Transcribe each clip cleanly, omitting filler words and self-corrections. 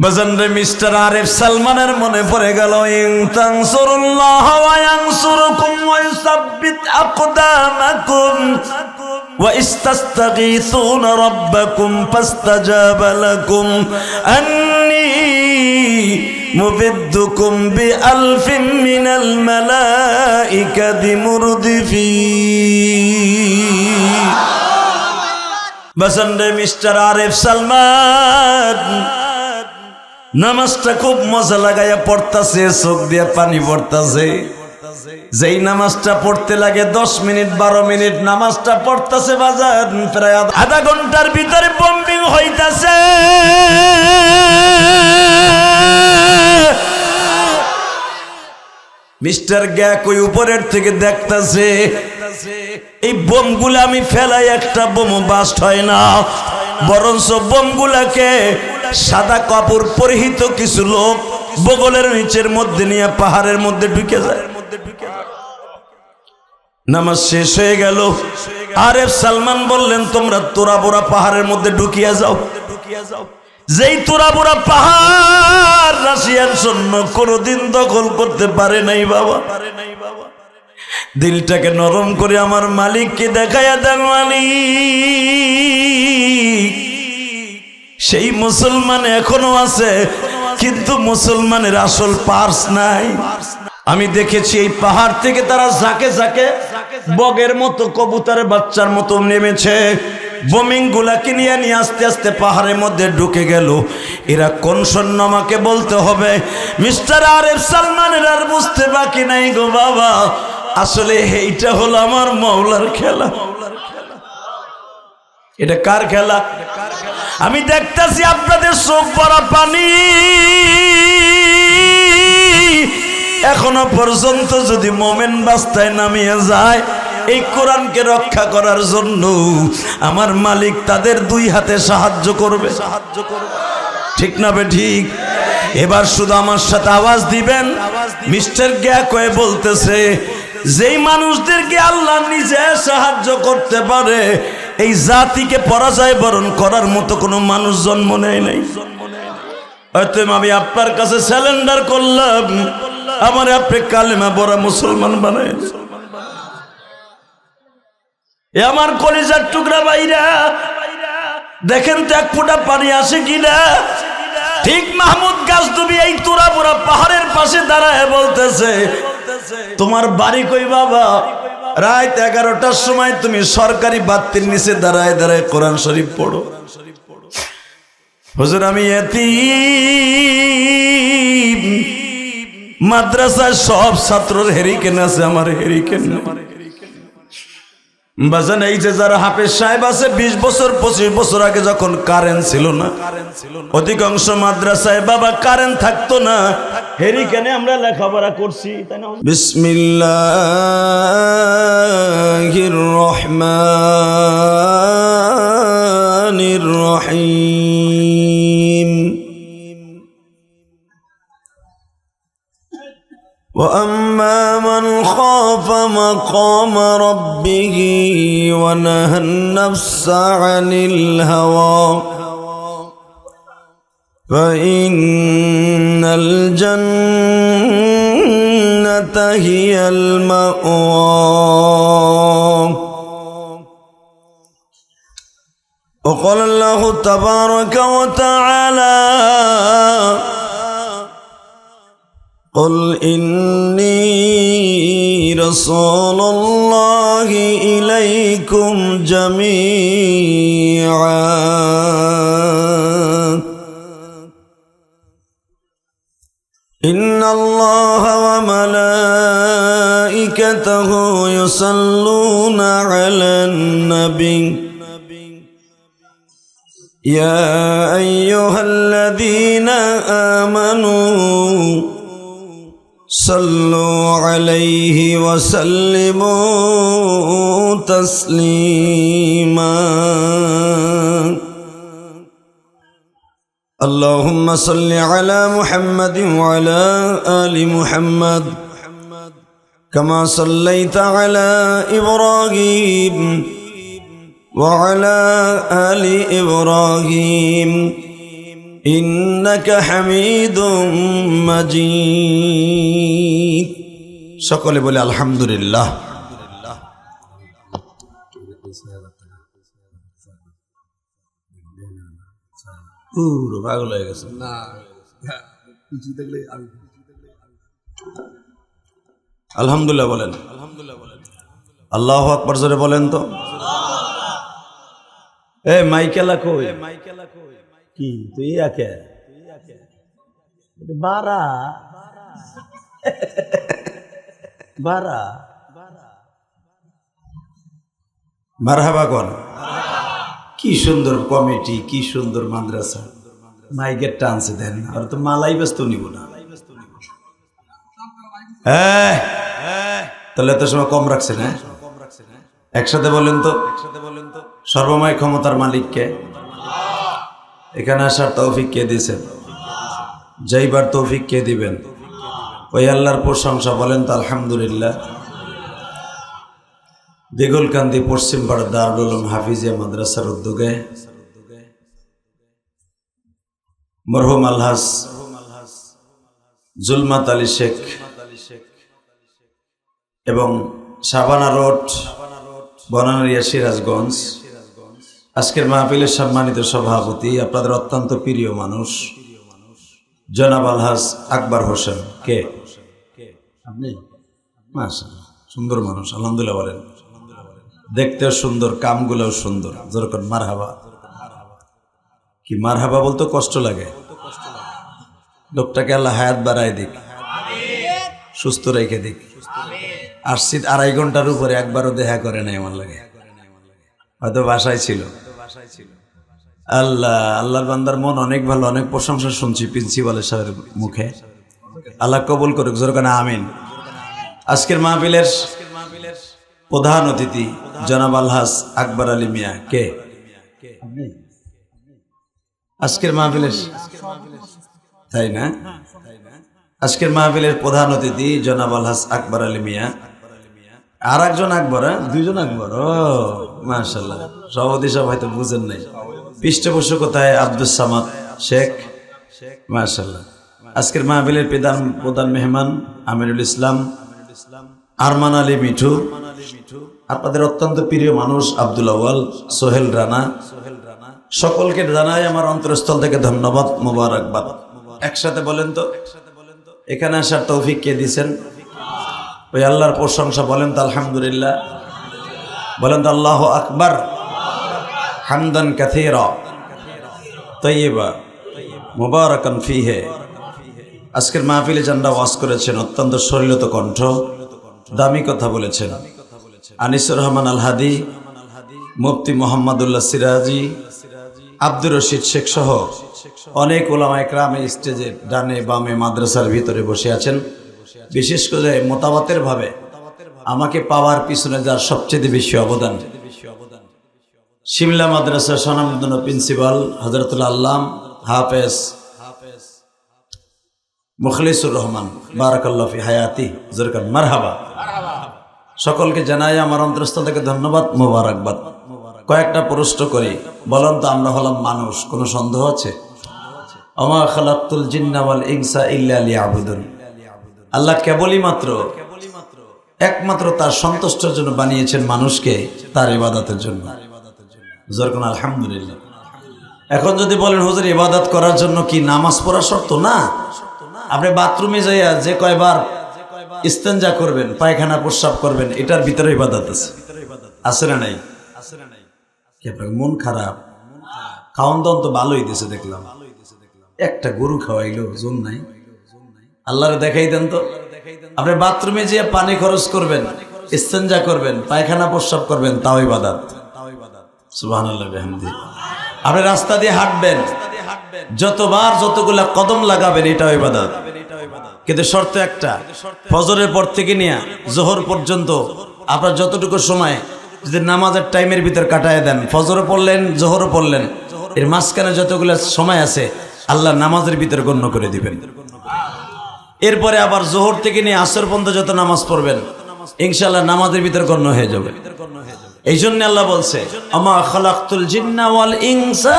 বাজানরে mister Arif সালমানের মনে পড়ে গেল ইন তানসুরুল্লাহ ওয়া ইয়ানসুরকুম ওয়া ইউসাব্বিত আকদামাকুম ওয়া ইস্তাস্তাগীসুনা রাব্বাকুম ফাস্তাজাবা লাকুম আন্নী মুবিদ্দুকুম বিআলফিন মিনাল মালাইকাতি মুরদিফিন। বাজানরে মিস্টার আরিফ সালমান নামাজটা খুব মজা লাগাইয়া পড়তাছে, চোখ দিয়ে পানি পড়তাছে। যেই নামাজটা পড়তে লাগে 10 মিনিট 12 মিনিট নামাজটা পড়তাছে বাজার প্রায় আধা ঘন্টার ভিতরে বম্বিং হইতাছে। মিস্টার গ্যাক ওই উপরের থেকে দেখতাছে এই বোমগুলা আমি ফেলাই একটা বোমও বাস্ট হয় না, বরঞ্চ বোমগুলাকে সাদা কাপড় পরিহিত কিছু লোক বগলের নিচের মধ্যে নিয়ে পাহাড়ের মধ্যে ঢুকে যায়। নামাজ শেষ হয়ে গেল। আরিফ সালমান বললেন তোমরা তোরাবোরা পাহাড়ের মধ্যে ঢুকিয়া যাও। যেই তোরাবোরা পাহাড় রাশিয়ার সৈন্য কোনদিন দখল করতে পারে নাই বাবা। দিলটাকে নরম করে আমার মালিককে দেখাইয়া দেন, মালিক সেই মুসলমান এখনো আছে, কিন্তু মুসলমানের আসল পার্স নাই। আমি দেখেছি এই পাহাড় থেকে তারা ঝাঁকে ঝাঁকে বগের মতো কবুতরের বাচ্চার মতো নেমেছে, বোমিং গুলাকে নিয়ে আস্তে আস্তে পাহাড়ের মধ্যে ঢুকে গেল। এরা কোন সৈন্য আমাকে বলতে হবে। মিস্টার আরিফ সালমানের আর বুঝতে বাকি নাই গো বাবা, আসলে এইটা হলো আমার মাওলার খেলা। এটা কার খেলা? আমি দেখতেছি আপনাদের চোখ ভরা পানি। এখনো পর্যন্ত যদি মোমেন বাস্তায় নামিয়ে যায় এই কোরআনকে রক্ষা করার জন্য আমার মালিক তাদের দুই হাতে সাহায্য করবে। ঠিক না বে ঠিক? এবার শুধু আমার সাথে আওয়াজ দিবেন। মিস্টার গ্যাক হয়ে বলতেছে যেই মানুষদেরকে আল্লাহ নিজে সাহায্য করতে পারে এই জাতিকে পরাজয় বরণ করার মতো কোনো মানুষ জন্ম নেয় নাই। অতএব আমি আপনার কাছে স্যালেন্ডার করলাম, আমার আপনি কালেমা পড়া মুসলমান বানায়। এ আমার কলিজার টুকরা ভাইরা, দেখেন তো এক ফোঁটা পানি আসে কিনা। ঠিক মাহমুদ গাছদুবি এই তোরাবোরা পাহাড়ের পাশে দাঁড়ায় বলতেছে তোমার বাড়ি কই বাবা? রাত 11টার সময় তুমি সরকারি বাতির নিচে দাঁড়ায় দাঁড়ায় কোরআন শরীফ পড়ো। হুজুর আমি এতিম, মাদ্রাসায় সব ছাত্রর হেরিকেন আছে, আমার হেরিকেন নেই। বাজান এই যে যারা হাফেজ সাহেব আছে 20 বছর 25 বছর আগে যখন কারেন্ট ছিল না, অধিকাংশ মাদ্রাসায় বাবা কারেন্ট থাকতো না, হেরিকেনে আমরা লেখাপড়া করছি, তাই না? বিসমিল্লাহির রহমানির রহিম। وأما من خاف مقام ربه ونهى النفس عن الهوى فإن الجنة هي المأوى. وقال الله تبارك وتعالى قل إني رسول الله إليكم جميعا إن الله وملائكته يصلون على النبي يا أيها الذين آمنوا صلوا عليه وسلموا تسليما. اللهم صل على محمد وعلى آل محمد كما صليت على إبراهيم وعلى آل إبراهيم ইন্নাকা হামিদুম মাজিদ। সকলে বলে আলহামদুলিল্লাহ। পুরো পাগল হয়ে গেছে না, আলহামদুলিল্লাহ বলেন, আল্লাহু আকবার জোরে বলেন তো। এ মাইকেলা কই, কি তুই আকে বারা বারা মারহাবা কোন, কি সুন্দর কমিটি, কি সুন্দর মাদ্রাসা, মাইকের টানছে দেন, আর তো মালাই ব্যস্ত নিব না। তাহলে এত সময় কম রাখছেন, হ্যাঁ একসাথে বলেন তো, সর্বময় ক্ষমতার মালিককে, এখানে আসার তৌফিক কে দিয়েছেন, যাইবার তৌফিক কে দিবেন, ওই আল্লাহর প্রশংসা বলেন তো আলহামদুলিল্লাহ। দিগুলকান্দি পশ্চিম পাড়া দারুল উলুম হাফিজিয়া মাদ্রাসার উদ্যোগে মরহুম আলহাজ জুলমাত আলী শেখ এবং শাবানা রোড বনানীয়া সিরাজগঞ্জ আজকের মাহফিলের সম্মানিত সভাপতি, আপনাদের অত্যন্ত প্রিয় মানুষ জনাব আলহাজ আকবর হোসেন। কে আপনি? মাশাআল্লাহ, সুন্দর মানুষ, আলহামদুলিল্লাহ বলেন। দেখতেও সুন্দর, কামগুলোও সুন্দর, যেরকম মারহাবা। কি মারহাবা বলতে কষ্ট লাগে, লোকটাকে আল্লাহ হায়াত বাড়ায় দিক, সুস্থ রেখে দিক। আসছি 2.5 ঘন্টার উপরে, একবারও দেখা করে নাই আমার লাগে, হয়তো বাসায় ছিল। আল্লাহর বান্দার মন অনেক ভালো, অনেক প্রশংসা শুনছি প্রিন্সিপালের সাহেবের মুখে। আল্লাহ কবুল করুক, যেরকম আমিন। আজকের মাহফিলের প্রধান অতিথি জনাব আলহাজ আকবর আলী মিয়া। কে আজকের মাহফিলের, তাই না? আজকের মাহফিলের প্রধান অতিথি জনাব আলহাজ আকবর আলী মিয়া। আর একজন আকবর, দুইজন আকবর। ও মাশাআল্লাহ, সভাপতি সব হয়তো বুঝেন নাই। পৃষ্ঠপোষকতায় আব্দুস সামাদ শেখ, মাশাআল্লাহ। আজকের মাহফিলের প্রধান মেহমান আমিনুল ইসলাম, আরমান আলী মিঠু, আপনাদের অত্যন্ত প্রিয় মানুষ আব্দুল আউয়াল, সোহেল রানা। সকলকে জানাই আমার অন্তরস্থল থেকে ধন্যবাদ, মোবারকবাদ। একসাথে বলেন তো, এখানে আসার তৌফিক কে দিয়েছেন? ওই আল্লাহর প্রশংসা বলেন তো আলহামদুলিল্লাহ, বলেন তো আল্লাহু আকবার, হামদান কাসীরা তাইয়্যিবা মুবারাকান ফীহি। আজকের মাহফিলে যারা ওয়াজ করেছেন, অত্যন্ত সরলীত কণ্ঠ, দামি কথা বলেছেন। আনিসুর রহমান আল হাদি, মুফতি মোহাম্মদুল্লাহ সিরাজি, আব্দুর রশিদ শেখ সহ অনেক ওলামা ইকরাম এই স্টেজের ডানে বামে মাদ্রাসার ভিতরে বসে আছেন। বিশেষ করে মোতাবাতের ভাবে আমাকে পাওয়ার পিছনে যার সবচেয়ে বেশি অবদান, শিমলা মাদ্রাসার স্বনামধন্য প্রিন্সিপাল হযরতুল আল্লাম হাফেজ মুখলিসুর রহমান, বারাকাল্লাহু ফি হায়াতি, জোরকান মারহাবা। সকলকে জানাই আমার অন্তরস্থল থেকে ধন্যবাদ, মোবারকবাদ। কয়েকটা প্রশ্ন করি, বলেন তো আমরা হলাম মানুষ, কোনো সন্দেহ আছে? ওমা খালাকতুল জিন্না ওয়াল ইনসা ইল্লা লিয়াবুদুন। আল্লাহ কেবলই মাত্র একমাত্র তার সন্তুষ্টের জন্য বানিয়েছেন মানুষকে, তার ইবাদতের জন্য। জোরকান আলহামদুলিল্লাহ। এখন যদি বলেন হুজুর ইবাদত করার জন্য কি নামাজ পড়া শর্ত? না, আপনি বাথরুমে যাইয়া যে কয়বার ইস্তেঞ্জা করবেন, পায়খানা প্রস্রাব করবেন, এটার ভিতরে ইবাদত আছে, আছে না নাই? কি আপনার মন খারাপ? খাওয়ান দাওয়ান তো ভালোই দিয়েছে দেখলাম, একটা গরু খাওয়াইলো, জোন নাই। আল্লাহরে দেখাই দেন তো, আপনি বাথরুমে যে পানি খরচ করবেন, ইস্তেঞ্জা করবেন, পায়খানা প্রস্রাব করবেন, তাও ইবাদত। সুবহানাল্লাহ বিহামদি। আপনি রাস্তা দিয়ে হাঁটবেন, যতবার যতগুলা কদম লাগাবেন, এটাও ইবাদত। কিন্তু শর্ত একটা, ফজরের পর থেকে নিয়ে জোহর পর্যন্ত আপনার যতটুকু সময় যদি নামাজের টাইমের ভিতর কাটায় দেন, ফজরও পড়লেন, জোহরও পড়লেন, এর মাঝখানে যতগুলো সময় আছে আল্লাহ নামাজের ভিতর গণ্য করে দিবেন। এরপরে আবার জোহর থেকে নিয়ে আসর পর্যন্ত যত নামাজ পড়বেন, ইনশাআল্লাহ নামাজের ভিতর গণ্য হয়ে যাবে। এই জন্য আল্লাহ বলছে, আমা খালাকতুল জিন্না ওয়াল ইনসা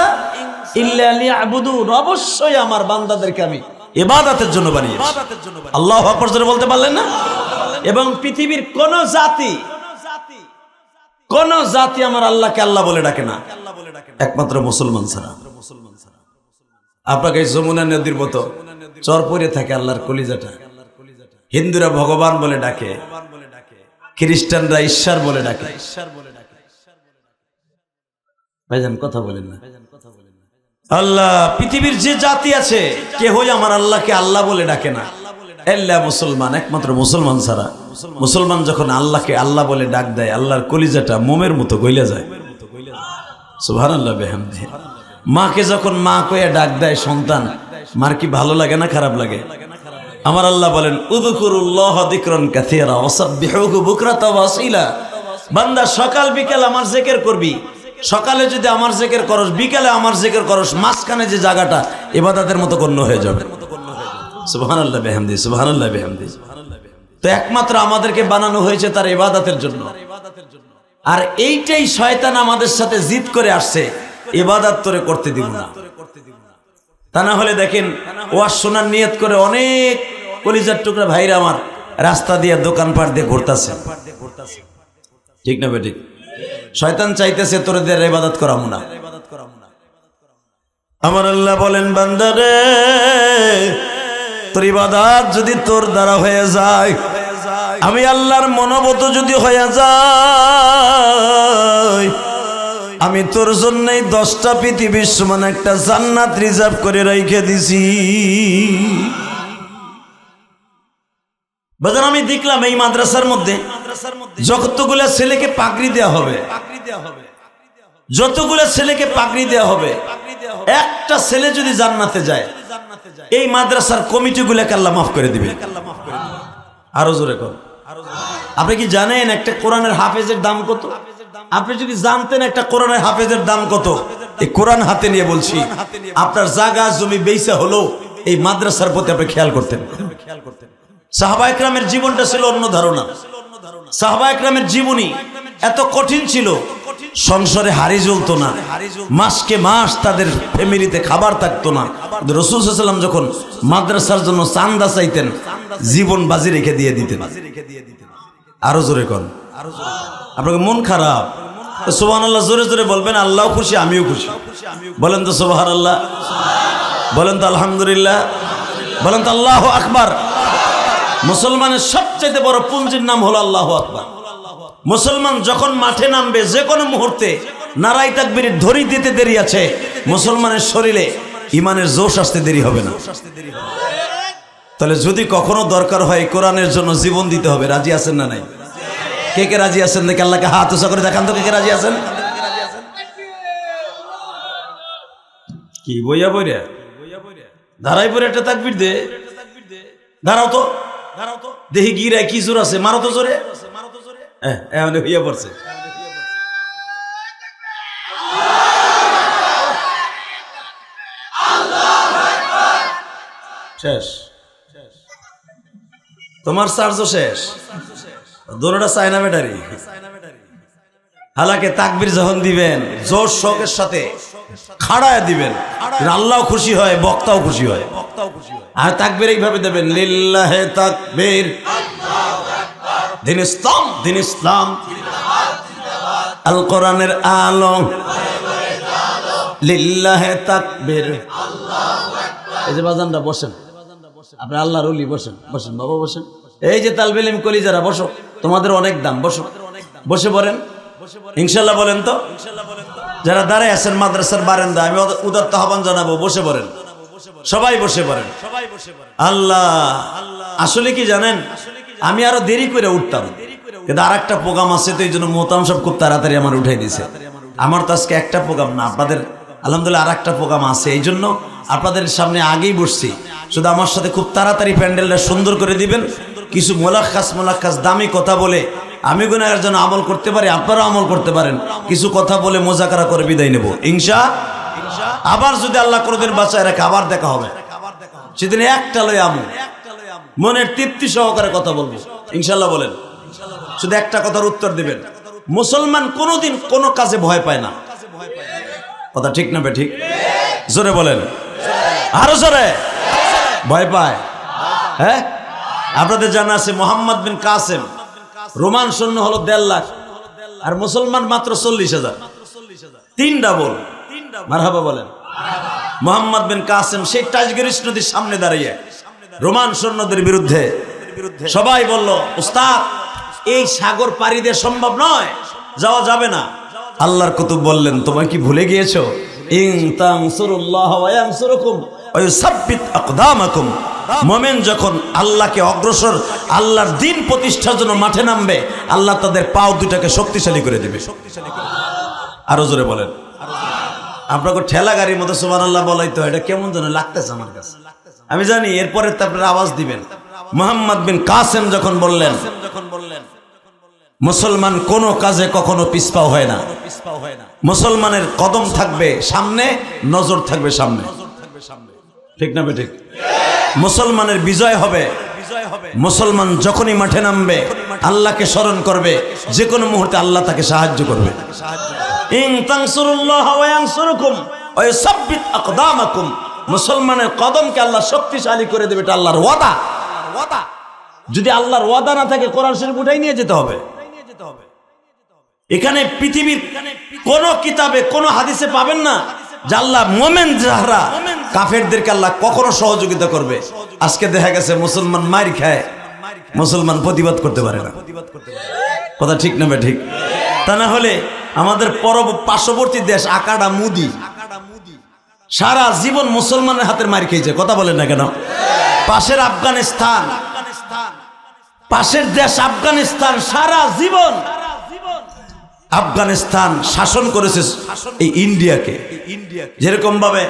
ইল্লা লিয়াবুদুন, অবশ্যই আমার বান্দাদেরকে আমি ইবাদতের জন্য বানিয়েছি। আল্লাহু আকবার জোরে বলতে পারলেন না? এবং পৃথিবীর কোন জাতি আমার আল্লাহকে আল্লাহ বলে ডাকে না, একমাত্র মুসলমান ছাড়া। আপনাকে যমুনা নদীর মতো চর পড়ে থাকে আল্লাহর কলিজাটা। হিন্দুরা ভগবান বলে ডাকে, খ্রিস্টানরা ঈশ্বর বলে ডাকে। ভাইজান কথা বলেন না। আল্লাহ পৃথিবীর যে জাতি আছে কেহই আমার আল্লাহকে আল্লাহ বলে ডাকে না, এল্লা মুসলমান, একমাত্র মুসলমান ছাড়া। মুসলমান যখন আল্লাহকে আল্লাহ বলে ডাক দেয়, আল্লাহর কলিজাটা মোমের মতো গইলা যায়। সুবহানাল্লাহ বিহামদিহি। মাকে যখন মা কইয়া ডাক দেয় সন্তান, মার কি ভালো লাগে না খারাপ লাগে? আমার আল্লাহ বলেন উযকুরুল্লাহ যিকরান কাসীরা ওয়াসাব্বিহুহু বুকরাতাও ওয়া আসীলা। বান্দা সকাল বিকাল আমার জিকির করবি। সকালে যদি আমার জিকির করস, বিকালে আমার জিকির করস, মাঝখানে যে জায়গাটা ইবাদতের মতো গণ্য হয়ে যাবে। সুবহানাল্লাহ বিহামদিহি, সুবহানাল্লাহ বিহামদিহি। তো একমাত্র আমাদেরকে বানানো হয়েছে তার ইবাদতের জন্য। আর এইটাই শয়তান আমাদের সাথে জিদ করে আসছে, ইবাদত তোরে করতে দিব না। তা না হলে দেখেন ওয়াজ শোনার নিয়ত করে অনেক কলিজার টুকরা ভাইরা আমার রাস্তা দিয়ে দোকানপাট দিয়ে ঘুরতেছে, ঠিক না বেঠিক? শয়তান চাইতেছে তোদের ইবাদত করাবো না। আমার আল্লাহ বলেন বান্দারে, তোর ইবাদত যদি তোর দ্বারা হয়ে যায়, আমি আল্লাহর মনোবত যদি হয়ে যায়, আমি তোর জন্যই 10টা পৃথিবীর সমান একটা জান্নাত রিজার্ভ করে রেখে দিছি। বাজার আমি দেখলাম এই মাদ্রাসার মধ্যে যতগুলা ছেলেকে পাগড়ি দেওয়া হবে, যতগুলা ছেলেকে পাগড়ি দেওয়া হবে, একটা ছেলে যদি জান্নাতে যায়, এই মাদ্রাসার কমিটিগুলোকে আল্লাহ মাফ করে দিবে। আরো জোরে কর। আপনি কি জানেন একটা কোরআনের হাফেজের দাম কত? আপনি যদি জানতেন একটা কোরআনের হাফেজের দাম কত, এই কোরআন হাতে নিয়ে বলছি, আপনার জায়গা জমি বেচা হলো এই মাদ্রাসার প্রতি আপনি খেয়াল করতেন। সাহাবা একরামের জীবনটা ছিল অন্য ধারণা। সাহাবা একরামের জীবনী এত কঠিন ছিল, সংসারে হাড়ি জ্বলতো না, মাসকে মাস তাদের ফ্যামিলিতে খাবার থাকতো না। রাসূল সাল্লাল্লাহু আলাইহি ওয়াসাল্লাম যখন মাদ্রাসার জন্য চাঁদা চাইতেন, জীবন বাজি রেখে দিয়ে দিতেন। আরো জোরে কর। আপনাকে মন খারাপ, সুবহানাল্লাহ জোরে জোরে বলবেন, আল্লাহ খুশি আমিও খুশি। বলেন তো সুবহানাল্লাহ, বলেন তো আলহামদুলিল্লাহ, বলেন তো আল্লাহু আকবার। মুসলমানের সবচেয়ে বড় পুঁজির নাম হলো আল্লাহু আকবার। মুসলমান যখন মাঠে নামবে, যে কোনো মুহূর্তে নারাই তাকবীরের ধরি দিতে দেরি আছে, মুসলমানের শরীরে ইমানের জোশ আসতে দেরি হবে না। তাহলে যদি কখনো দরকার হয় কোরআনের জন্য জীবন দিতে হবে, রাজি আছেন না নাই? কে কে রাজি আছেন? দেখে আল্লাহকে হাত উঁচা করে দেখান তো কে কে রাজি আছেন। কি বইয়া বইরা ধারাই পরে একটা তাকবীর দে, দাঁড়াও তো দেখি গিরা কি জোর আছে, মারো তো জোরে। হইয়া পড়ছে। শেষ, তোমার চার্জও শেষ, দোনোটা চায়না ব্যাটারি। হালাকে তাকবীর যখন দিবেন জোর শোকের সাথে খাড়ায় দিবেন, আল্লাহ খুশি হয়, বক্তাও খুশি হয়। আর তাকবীর এইভাবে দেবেন, লিল্লাহে তাকবীর, দিন ইসলাম, দিন ইসলাম, আল কোরআনের আলো, লিল্লাহে তাকবীর। এই যে বাজানরা বসেন, আপনি আল্লাহর ওলি, বসেন বসেন বাবা বসেন। এই যে তালবে ইলম কলিজারা বসো, তোমাদের অনেক দাম, বসো, বসে পড়েন ইনশাল্লাহ। বলেন তো যারা দাঁড়ায় আছেন মাদ্রাসার বারান্দা, আমি উদাত্ত আহ্বান জানাবো, বসে পড়েন, সবাই বসে পড়েন। আল্লাহ আসলে কি জানেন, আমি আরো দেরি করে উঠতাম, কিন্তু আর একটা প্রোগ্রাম আছে, তো এই জন্য মোহতাম সব খুব তাড়াতাড়ি আমার উঠাই দিয়েছে। আমার তো আজকে একটা প্রোগ্রাম না, আপনাদের আলহামদুলিল্লাহ আর একটা প্রোগ্রাম আছে, এই জন্য আপনাদের সামনে আগেই বসছি। শুধু আমার সাথে খুব তাড়াতাড়ি প্যান্ডেলটা সুন্দর করে দিবেন। কিছু মোলাক্কাস দামি কথা বলে আমি গুনাহের জন্য আমল করতে পারি, আপনারাও আমল করতে পারেন। কিছু কথা বলে মোজাকারা করে বিদায় নেব ইনশাআল্লাহ। আবার যদি আল্লাহ কোনদিন বাঁচায় রাখে, আবার দেখা হবে, সেদিন একটা লই আমল, মনের তৃপ্তি সহকারে কথা বলবো ইনশাআল্লাহ। বলেন, শুধু একটা কথার উত্তর দিবেন, মুসলমান কোনোদিন কোনো কাজে ভয় পায় না। কথা ঠিক না বে ঠিক? জোরে বলেন, আরো জোরে। ভয় পায়? হ্যাঁ, আপনাদের জানা আছে মোহাম্মদ বিন কাসেম রোমান সৈন্য হলো 1.5 লাখ, আর মুসলমান মাত্র 40,000। 3 ডাবল। মারহাবা বলেন। মোহাম্মদ বিন কাসেম সেই টাইগ্রিস নদীর সামনে দাঁড়িয়ে রোমান সৈন্যদের বিরুদ্ধে সবাই বলল, উস্তাদ এই সাগর পাড়ি দিয়ে সম্ভব নয়, যাওয়া যাবে না। আল্লাহর কুতুব বললেন, তোমায় কি ভুলে গিয়েছো? ইন তানসুরুল্লাহ ওয়া ইয়ানসুরুকুম ওয়া ইউসাব্বিত আকদামাকুম। মুমিন যখন আল্লাহকে অগ্রসর, আল্লাহর দ্বীন প্রতিষ্ঠার জন্য মাঠে নামবে, আল্লাহ তাদের পাও দুটাকে শক্তিশালী করে দেবে। আরো জোরে বলেন। আপনাকে ঠেলা গাড়ির মতো সুবহানাল্লাহ বলাই তো, এটা কেমন যেন লাগতেছে আমার কাছে। আমি জানি এরপরে তো আপনারা আওয়াজ দিবেন। মুহাম্মদ বিন কাসেম যখন বললেন, মুসলমান কোন কাজে কখনো পিছপা হয় না, মুসলমানের কদম থাকবে সামনে, নজর থাকবে সামনে, ঠিক না ঠিক? মুসলমানের বিজয় হবে। মুসলমান যখনই মাঠে নামবে আল্লাহকে স্মরণ করবে, যে কোনো মুহূর্তে আল্লাহ তাকে সাহায্য করবে। ইন তানসুরুল্লাহ ওয়া ইয়ানসুরুকুম ওয়া ইউসাব্বিত আকদামাকুম। মুসলমানের কদমকে আল্লাহ শক্তিশালী করে দেবে, এটা আল্লাহর ওয়াদা। যদি আল্লাহর ওয়াদা না থাকে কোরআন শরীফ উঠাই নিয়ে যেতে হবে। এখানে পৃথিবীর কোন কিতাবে কোন হাদিসে পাবেন না যে আল্লাহ মুমিন যারা কাফেরদেরকে আল্লাহ কখনো সহযোগিতা করবে। আজকে দেখা গেছে মুসলমান মার খায়, মুসলমান প্রতিবাদ করতে পারে না। কথা ঠিক না ঠিক? তা না হলে আমাদের পার্শ্ববর্তী দেশ আকাডা মুদি সারা জীবন মুসলমানের হাতের মার খেয়েছে। কথা বলেন না কেন? পাশের আফগানিস্তান, পাশের দেশ আফগানিস্তান, সারা জীবন আফগানিস্তান শাসন করেছে এই ইন্ডিয়াকে। যেরকম ভাবে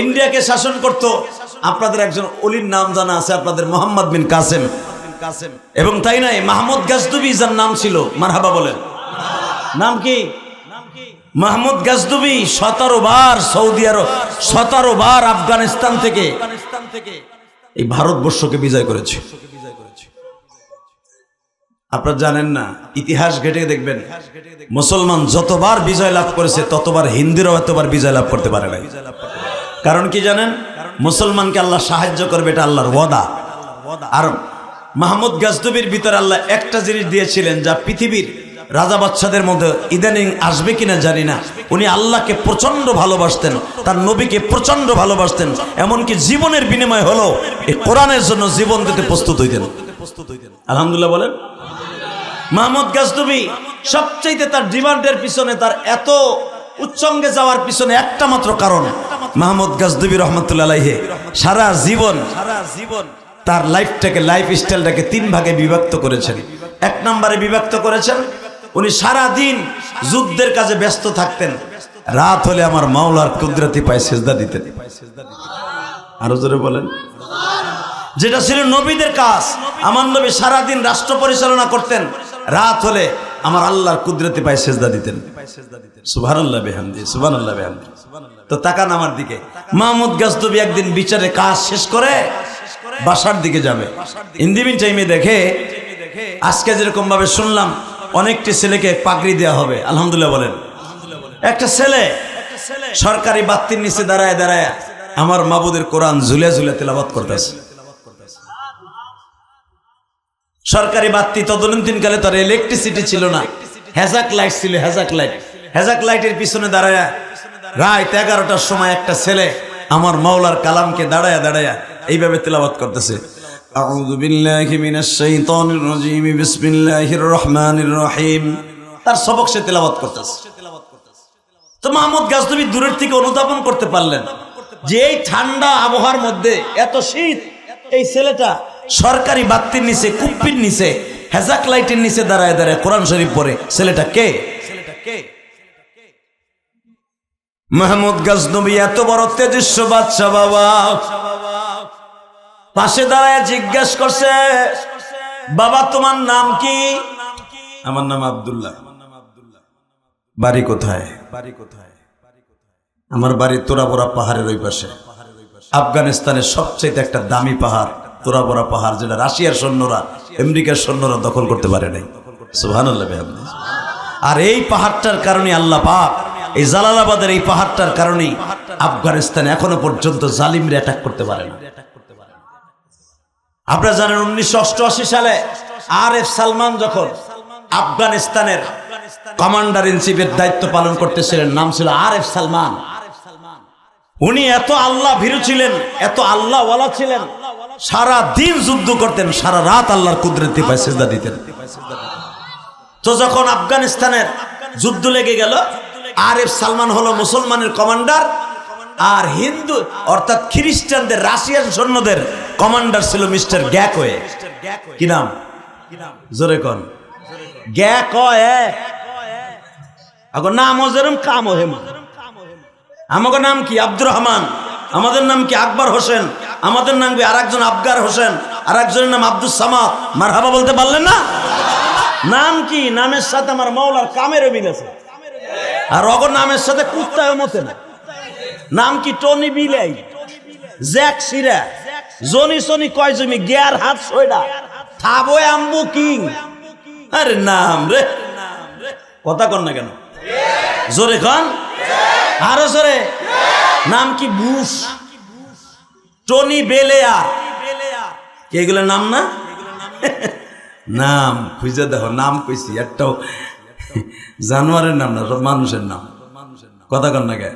ইন্ডিয়াকে শাসন করত, আপনাদের একজন অলির নাম জানা আছে আপনাদের, মোহাম্মদ বিন কাসেম। এবং তাই নাই, মাহমুদ গাজনবী যার নাম ছিল, মারহাবা বলেন। নাম কি? মাহমুদ গাজনবী 17 বার সৌদি আরব, 17 বার আফগানিস্তান থেকে এই ভারতবর্ষকে বিজয় করেছে। আপনারা জানেন না, ইতিহাস ঘেটে দেখবেন মুসলমান যতবার বিজয় লাভ করেছে ততবার হিন্দুরাও এতবার বিজয় লাভ করতে পারে না। কারণ কি জানেন? মুসলমানকে আল্লাহ সাহায্য করবে, এটা আল্লাহর ওয়াদা। আর মাহমুদ গাজনবীর ভিতরে আল্লাহ একটা জিনিস দিয়েছিলেন যা পৃথিবীর রাজা বাদশাদের মধ্যে ইদানিং আসবে কিনা জানি না। উনি আল্লাহকে প্রচন্ড ভালোবাসতেন, তার নবীকে প্রচন্ড ভালোবাসতেন, এমনকি জীবনের বিনিময় হলো এই কোরআনের জন্য জীবন দিতে প্রস্তুত হইতেন। আলহামদুলিল্লাহ বলেন। মাহমুদ গাজনবী সবচাইতে তার ডিমান্ডের পিছনে, তার এত উচ্চঙ্গে যাওয়ার পিছনে একটা মাত্র কারণ, মাহমুদ গাজনবী রহমতুল্লাহ আলাইহি সারা জীবন তার লাইফটাকে, লাইফ স্টাইলটাকে 3 ভাগে বিভক্ত করেছেন। 1 নম্বরে বিভক্ত করেছেন, উনি সারা দিন যুদ্ধের কাজে ব্যস্ত থাকতেন, রাত হলে আমার মাওলার কুদরতি পায়ে সিজদা দিতেন। আরো জোরে বলেন। যেটা ছিল নবীদের কাজ, আমার নবী সারা দিন রাষ্ট্র পরিচালনা করতেন, রাত হলে আমার আল্লাহর কুদরতি পায়ে সিজদা দিতেন। সুবহানাল্লাহ বিহামদি, সুবহানাল্লাহ বিহামদি। তো তাকান আমার দিকে। মাহমুদ গাজনবী একদিন বিচারে কাজ শেষ করে বাসার দিকে যাবে। ইন্দিবিন টাইমে দেখে, আজকে যেরকম ভাবে শুনলাম অনেকটি ছেলেকে পাগড়ি দেওয়া হবে, আলহামদুলিল্লাহ বলেন। একটা ছেলে সরকারি বাতির নিচে দাঁড়ায় দাঁড়ায় আমার মাবুদের কোরআন ঝুলে ঝুলে তেলাওয়াত করতেছে। সরকারি বাতি তদনীতিন কালে তার ইলেকট্রিসিটি ছিল না, হেজাক লাইট ছিল, হেজাক লাইট। হেজাক লাইটের পিছনে দাঁড়ায় রাত 11টার সময় একটা ছেলে আমার মাওলার কালামকে দাঁড়ায় দাঁড়ায় এইভাবে তেলাওয়াত করতেছে। আউযু বিল্লাহি মিনাশ শাইতানির রাজীম, বিসমিল্লাহির রহমানির রহিম। তার সবক সে তেলাওয়াত করতেছে। তো মাহমুদ গাজনবী দূরের থেকে অনুধাবন করতে পারলেন যে এই ঠান্ডা আবহাওয়ার মধ্যে এত শীত, এই ছেলেটা সরকারি বাতির নিচে, কুপ্পির নিচে, হেজাক লাইটের নিচে দাঁড়ায় দাঁড়ায় কোরআন শরীফ পড়ে। ছেলেটা কে? মাহমুদ গাজনবী এত বড় তেজস্ব বাদশা বাবা, পাশে দাঁড়ায় জিজ্ঞেস করছে, বাবা তোমার নাম কি? আমার নাম আব্দুল্লাহ। বাড়ি কোথায়? আমার বাড়ি তোরাবোরা পাহাড়ের ওই পাশে। আফগানিস্তানের সবচেয়ে একটা দামি পাহাড় তোরাবোরা পাহাড়, যেটা রাশিয়ার সৈন্যরা, আমেরিকার সৈন্যরা দখল করতে পারে নাই। সুবহানাল্লাহ। আর এই পাহাড়টার কারণে আল্লাহ পাক, এই জালালাবাদের এই পাহাড়টার কারণেই আফগানিস্তানে এখনো পর্যন্ত জালিমরা অ্যাটাক করতে পারে না। আপনারা জানেন 1988 সালে আরএফ সালমান যখন আফগানিস্তানের কমান্ডার ইন চিফের দায়িত্ব পালন করতেছিলেন, নাম ছিল আরএফ সালমান। উনি এত আল্লাহ ভীরু ছিলেন, এত আল্লাহ ওয়ালা ছিলেন, সারা দিন যুদ্ধ করতেন, সারা রাত আল্লাহর কুদরতি পায়ে সিজদা দিতেন। তো যখন আফগানিস্তানের যুদ্ধ লেগে গেল, আরএফ সালমান হলো মুসলমানের কমান্ডার, আর হিন্দু অর্থাৎ খ্রিস্টানদের রাশিয়ান সৈন্যদের কমান্ডার ছিল মিস্টার গ্যাকওয়ে। কি নাম? জোরে কোন? গ্যাকওয়ে। আগো নাম ওজরম কাম হেম। আমাদের নাম কি? আব্দুর রহমান। আমাদের নাম কি? আকবর হোসেন। আমাদের নাম কি? আরেকজন আফগার হোসেন, আরেকজনের নাম আব্দুল সামাদ। মারহাবা বলতে পারলেন না? নাম কি? নামের সাথে আমার মাওলার কামের মিল আছে, আর অগর নামের সাথে কুত্তায় মতে না। নাম কি? টনি বিলাই, জ্যাক সিরা, জনি সনি কয় জমি, গিয়ার হাত সয়ডা, থাবো আম্বু কিং। আরে নাম রে, কথা কন না কেন? জোরে কন, আরো জোরে। নাম কি? Bush, Tony Blair. এগুলো নাম না? নাম খুঁজে দেখো, নাম কইছি একটাও জানোয়ারের নাম না, সব মানুষের নাম। কথা কন না কেন?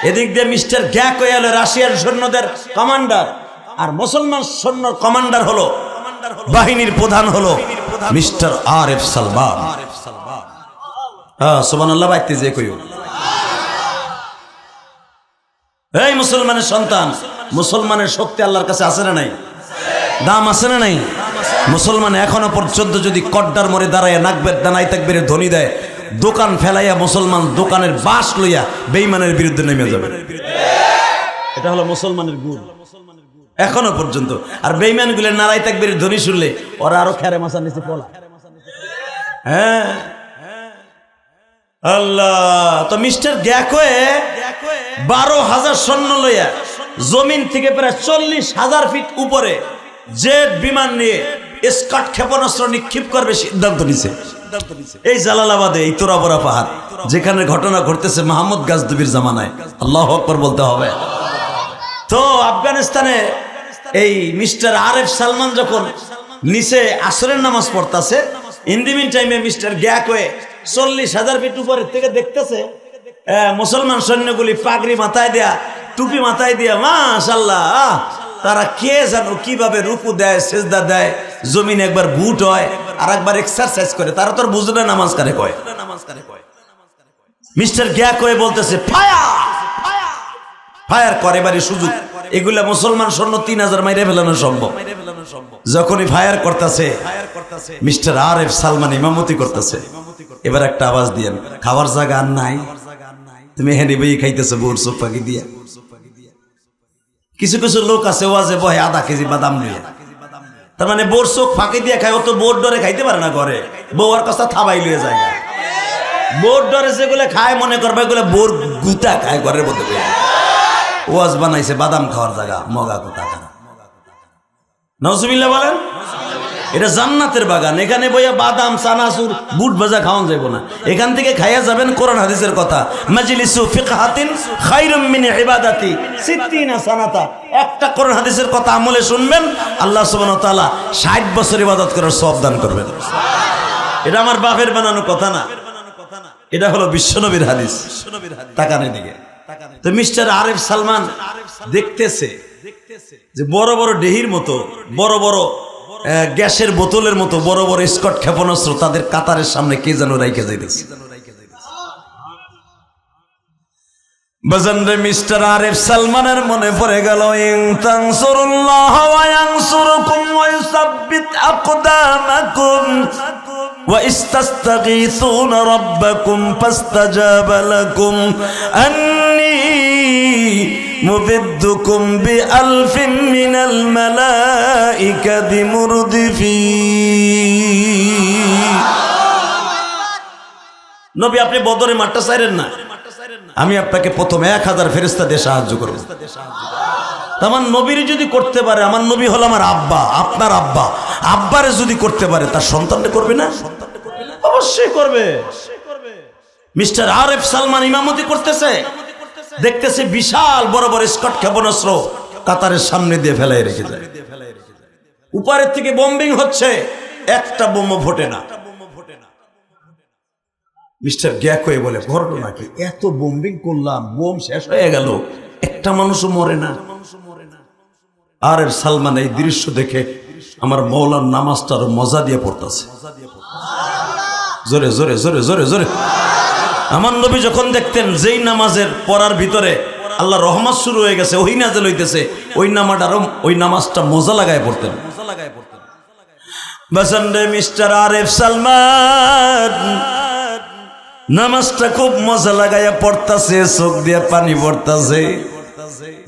এদিক দিয়ে মিস্টার গ্যাকওয়ে হলো রাশিয়ার সৈন্যদের কমান্ডার, আর মুসলমান সৈন্য কমান্ডার হলো, বাহিনীর প্রধান হলো মিস্টার আরএফ সালমান। হ্যাঁ, সুবহানাল্লাহ বাইতে যে কইও। এই মুসলমানের সন্তান, মুসলমানের শক্তি আল্লাহর কাছে আছে না নাই? দাম আছে না নাই? মুসলমান এখনো পর্যন্ত যদি কড্ডার মরে দাঁড়ায় নাকবের দানাই তাকবীরে ধ্বনি দেয়, দোকান ফেলাইয়া মুসলমান দোকানের বাস লইয়া বেঈমানের বিরুদ্ধে নেমে যাবে। এটা হলো মুসলমানের গুণ এখনো পর্যন্ত। আর বেঈমানগুলো নারাই তাকবীরের ধ্বনি শুনলে ওরা আরো খেরে মাছার নিচে পলা। হ্যাঁ, আল্লাহ। তো মিস্টার গ্যাকওয়ে 12,000 সৈন্য লইয়া জমিন থেকে প্রায় 40,000 ফিট উপরে জেট বিমান নিয়ে স্কট ক্ষেপণাস্ত্র নিক্ষেপ করবে সিদ্ধান্ত নিছে। এই জালালাবাদে, এই তোরাবরা পাহাড়, যেখানে ঘটনা ঘটতেছে মোহাম্মদ গাজনবীর জামানায়। আল্লাহু আকবার বলতে হবে। তো আফগানিস্তানে এই মিস্টার আরএফ সালমান যখন নিচে আসরের নামাজ পড়তেছে, ইন দি মিন টাইমে মিস্টার গ্যাকওয়ে 40,000 ফিট উপরের থেকে দেখতেছে মুসলমান সৈন্যগুলি পাগড়ি মাথায় দেয়া, টুপি মাথায় দিয়া, মাশাআল্লাহ, তারা কে জানো কিভাবে রুকু দেয়, সেজদা দেয়, জমিন একবার বুট হয় আর একবার এক্সারসাইজ করে। তারা তো বুঝে না নামাজ কারে কয়। মিস্টার গ্যাকওয়ে বলতেছে ফায়ার, ফায়ার করে বাড়ি সুযোগ। এগুলা মুসলমান সৈন্য 3,000 মাইরে ফেলানো সম্ভব। যখনই ফায়ার করতেছে, মিস্টার আরএফ সালমান ইমামতি করতেছে। এবার একটা আওয়াজ দিয়েন, খাবার জায়গা আর নাই, তুমি হেনে বই খাইতেছো বোর চোখ পাকি দিয়া। কিছু কিছু লোক আছে ওয়াজে বহে আধা কেজি বাদাম নিয়ে, তার মানে বোর চোখ ফাঁকি দিয়ে খায়। ও তো বোর ডরে খাইতে পারে না, ঘরে বউয়ার কাছে থাবাই লুয়ে যায়। বোর ডরে যেগুলো খায় মনে করবে এগুলো বোর গুতা খায় ঘরের মধ্যে। ওয়াজ বানাইছে বাদাম খাওয়ার জায়গা, মগা গুতা খায়। নাউজুবিল্লাহ বলেন। এটা জান্নাতের বাগান, এখানে বইয়া বাদাম চানাচুর বুট ভাজা খাওয়ান যাইব না। এখান থেকে খাইয়া যাবেন কোরআন হাদিসের কথা, মাজলিসু ফিকহাতিন খায়রুম মিন ইবাদাতি 60 সানাতা। একটা কোরআন হাদিসের কথা আমলে শুনবেন, আল্লাহ সুবহানাহু ওয়া তাআলা 60 বছর ইবাদত করার সওয়াব দান করবেন। এটা আমার বাপের বানানো কথা না, এটা হলো বিশ্বনবীর হাদিস। তাকানে দিকে। তো মিস্টার আরএফ সালমান দেখতেছে যে বড় বড় ডেহির মতো, বড় বড় গ্যাসের বোতলের মতো বড় বড় স্কট ক্ষেপণাস্ত্র তাদের কাতারের সামনে কে যেন রাইখে যাইতেছে। বাজানরে মিস্টার আরএফ সালমানের মনে পড়ে গেল, ইন তানসুরুল্লাহ ওয়া ইয়ানসুরকুম ওয়া ইউসাব্বিত আকদামাকুম ওয়া ইস্তাস্তাগীসুনা রাব্বাকুম ফাস্তাজাবা লাকুম আন্নী মুবিদ্দুকুম বিআলফিন মিনাল মালাইকাতি মুরদিফিন। নবী, আপনি বদরের মাঠটা ছাইরেন না, আমি আপনাকে প্রথম 1000 ফেরেশতা দিয়ে সাহায্য করব। আমার নবীর যদি করতে পারে, আমার নবী হলো আমার আব্বা, আপনার আব্বা, আব্বারে যদি করতে পারে তার সন্তানকে করবে না? অবশ্যই করবে। মিস্টার আরএফ সালমান ইমামতি করতেছে, দেখতেছে বিশাল বড় বড় স্কট ক্ষেপণাস্ত্র কাতারের সামনে দিয়ে ফেলাই রেখে যায়। উপরের থেকে বোম্বিং হচ্ছে, একটা বোমও ফোটে না। মিস্টার গ্যাকওয়ে বলে, ঘটনা কি? এত বোম্বিং করলাম, বোম শেষ হয়ে গেল, একটা মানুষও মরে না। আর সালমান এই দৃশ্য দেখে আমার মৌলার নামাজটার মজা দিয়ে পড়তেছে, জোরে জোরে জোরে জোরে জোরে। আমার নবী যখন দেখতেন যেই নামাজের পড়ার ভিতরে আল্লাহ রহমত শুরু হয়ে গেছে, ওই নাজেল হইতেছে, ওই নামাজটা মজা লাগায় পড়তেন। বাসান রে মিস্টার আরেফ সালমান নামাজটা খুব মজা লাগাইয়া পড়তাছে, চোখ দিয়ে পানি পড়তাছে।